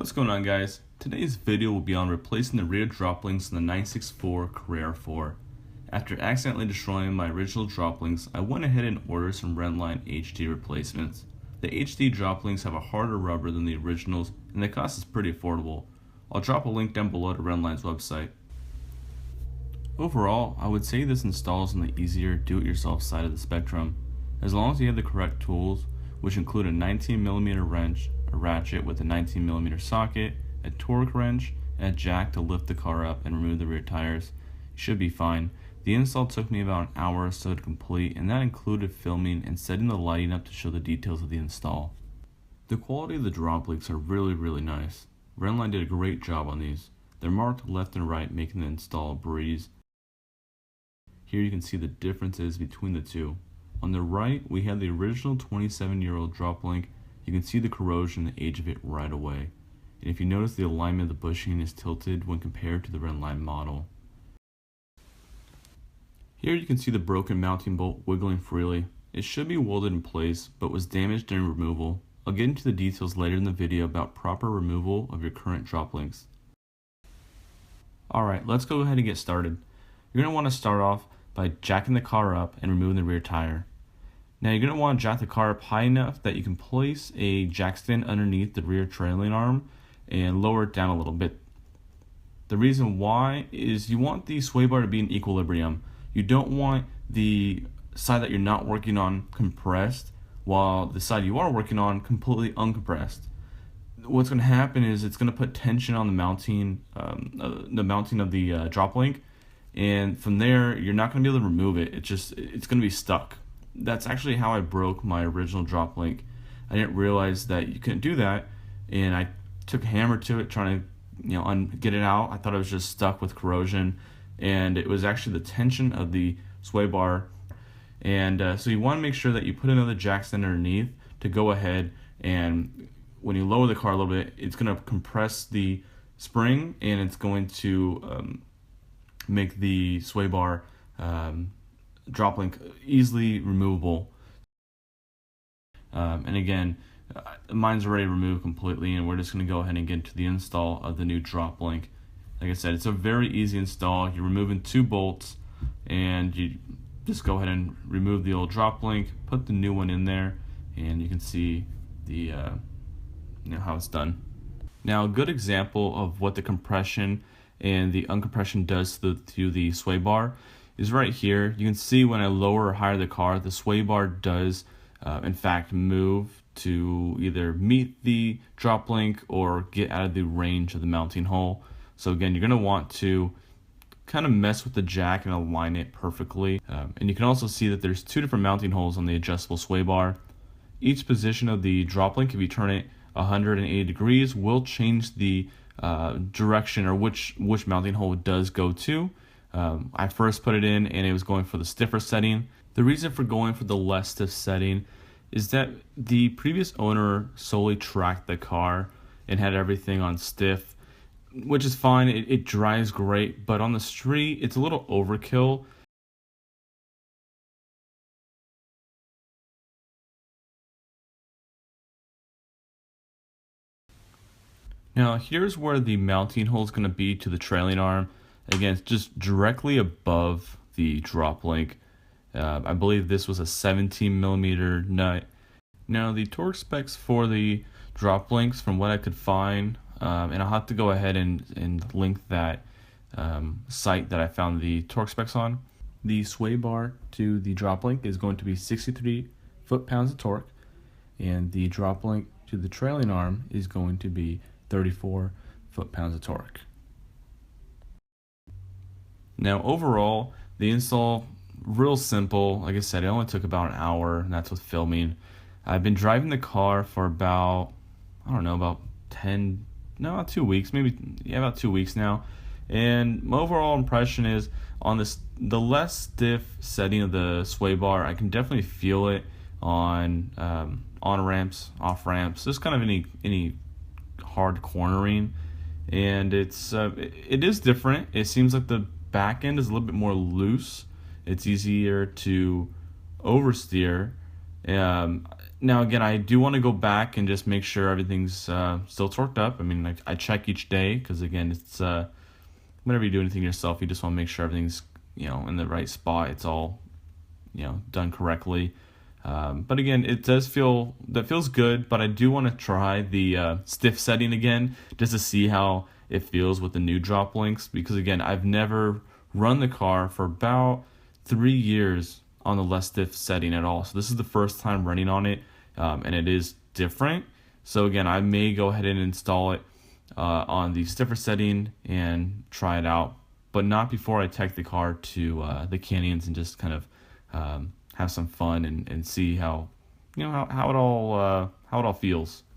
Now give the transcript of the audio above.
What's going on, guys? Today's video will be on replacing the rear drop links in the 964 Carrera 4. After accidentally destroying my original drop links, I went ahead and ordered some Rennline HD replacements. The HD drop links have a harder rubber than the originals, and the cost is pretty affordable. I'll drop a link down below to Rennline's website. Overall, I would say this installs on the easier do-it-yourself side of the spectrum. As long as you have the correct tools, which include a 19mm wrench, a ratchet with a 19mm socket, a torque wrench, and a jack to lift the car up and remove the rear tires, you should be fine. The install took me about an hour or so to complete, and that included filming and setting the lighting up to show the details of the install. The quality of the drop links are really nice. Rennline did a great job on these. They're marked left and right, making the install a breeze. Here you can see the differences between the two. On the right, we have the original 27-year-old drop link. You can see the corrosion and the age of it right away. And if you notice, the alignment of the bushing is tilted when compared to the Rennline model. Here you can see the broken mounting bolt wiggling freely. It should be welded in place, but was damaged during removal. I'll get into the details later in the video about proper removal of your current drop links. Alright, let's go ahead and get started. You're going to want to start off by jacking the car up and removing the rear tire. Now you're going to want to jack the car up high enough that you can place a jack stand underneath the rear trailing arm and lower it down a little bit. The reason why is you want the sway bar to be in equilibrium. You don't want the side that you're not working on compressed while the side you are working on completely uncompressed. What's going to happen is it's going to put tension on the mounting of the drop link, and from there you're not going to be able to remove it. It's going to be stuck. That's actually how I broke my original drop link. I didn't realize that you couldn't do that, and I took a hammer to it trying to get it out. I thought I was just stuck with corrosion, and it was actually the tension of the sway bar. And so you want to make sure that you put another jack stand underneath to go ahead, and when you lower the car a little bit, it's going to compress the spring, and it's going to make the sway bar drop link easily removable. And again, mine's already removed completely, and we're just going to go ahead and get into the install of the new drop link. Like I said, it's a very easy install. You're removing 2 bolts, and you just go ahead and remove the old drop link, put the new one in there, and you can see the how it's done. Now, a good example of what the compression and the uncompression does to the sway bar is right here. You can see when I lower or higher the car, the sway bar does in fact move to either meet the drop link or get out of the range of the mounting hole. So again, you're going to want to kind of mess with the jack and align it perfectly. And you can also see that there's 2 different mounting holes on the adjustable sway bar. Each position of the drop link, if you turn it 180 degrees, will change the direction or which mounting hole it does go to. I first put it in and it was going for the stiffer setting. The reason for going for the less stiff setting is that the previous owner solely tracked the car and had everything on stiff, which is fine. It drives great, but on the street it's a little overkill. Now here's where the mounting hole is going to be to the trailing arm. Again, it's just directly above the drop link. I believe this was a 17mm nut. Now the torque specs for the drop links, from what I could find, and I'll have to go ahead and link that site that I found the torque specs on. The sway bar to the drop link is going to be 63 foot-pounds of torque, and the drop link to the trailing arm is going to be 34 foot-pounds of torque. Now overall, the install, real simple. Like I said, it only took about an hour, and that's with filming. I've been driving the car for about 2 weeks, about 2 weeks now. And my overall impression is on the less stiff setting of the sway bar, I can definitely feel it on ramps, off ramps, just kind of any hard cornering, and it is different. It seems like the back end is a little bit more loose. It's easier to oversteer. Now again, I do want to go back and just make sure everything's still torqued up. I mean, I check each day because again, it's whenever you do anything yourself, you just want to make sure everything's in the right spot. It's all done correctly. But again, it does feels good. But I do want to try the stiff setting again just to see how it feels with the new drop links, because again, I've never run the car for about 3 years on the less stiff setting at all. So this is the first time running on it, and it is different. So again, I may go ahead and install it on the stiffer setting and try it out, but not before I take the car to the canyons and just kind of have some fun and see how how it all feels.